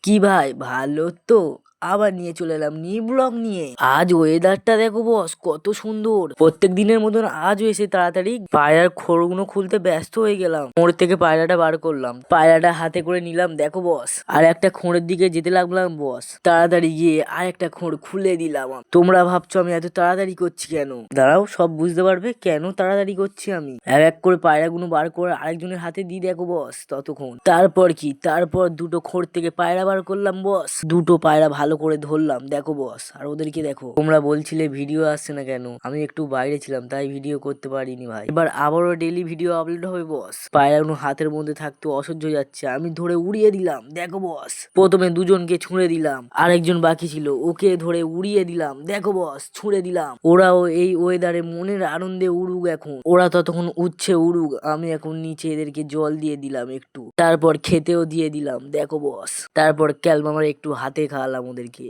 কি ভাই ভালো তো? আবার নিয়ে চলে এলাম নিউ ব্লগ নিয়ে। আজ ওয়েদারটা দেখো বস, কত সুন্দর। প্রত্যেক দিনের মতন আজও এসে তাড়াতাড়ি পায়রার খোরগুলো খুলতে ব্যস্ত হয়ে গেলাম। খোঁড় থেকে পায়রাটা বার করলাম, পায়রাটা হাতে করে নিলাম দেখো বস, আর একটা খোঁড়ের দিকে যেতে লাগলাম বস। তাড়াতাড়ি গিয়ে আর একটা খোঁড় খুলে দিলাম। তোমরা ভাবছো আমি এত তাড়াতাড়ি করছি কেন? দাঁড়াও, সব বুঝতে পারবে কেন তাড়াতাড়ি করছি আমি। এক এক করে পায়রাগুলো বার করে আরেকজনের হাতে দিয়ে দেখো বস। ততক্ষণ তারপর কি, তারপর দুটো খোঁড় থেকে পায়রা বার করলাম বস। দুটো পায়রা ভালো করে ধরলাম দেখো বস। আর ওদেরকে দেখো, তোমরা বলছিলে ভিডিও আসছে না কেন, আমি একটু বাইরে ছিলাম তাই ভিডিও করতে পারিনি ভাই। এবার আবারও ডেইলি ভিডিও আপলোড হবে বস। পায়রাগুলো হাতের মধ্যে থাকতে অসহ্য যাচ্ছে, আমি ধরে উড়িয়ে দিলাম দেখো বস। প্রথমে দুজনকে ছুঁড়ে দিলাম, আরেকজন বাকি ছিল ওকে ধরে উড়িয়ে দিলাম দেখো বস, ছুঁড়ে দিলাম। ওরাও এই ওয়েদারে মনের আনন্দে উড়ুক এখন। ওরা ততক্ষণ উচ্ছে উড়ুক, আমি এখন নিচে এদেরকে জল দিয়ে দিলাম একটু, তারপর খেতেও দিয়ে দিলাম দেখো বস। তারপর ক্যালমামার একটু হাতে খাওয়ালাম ওদেরকে।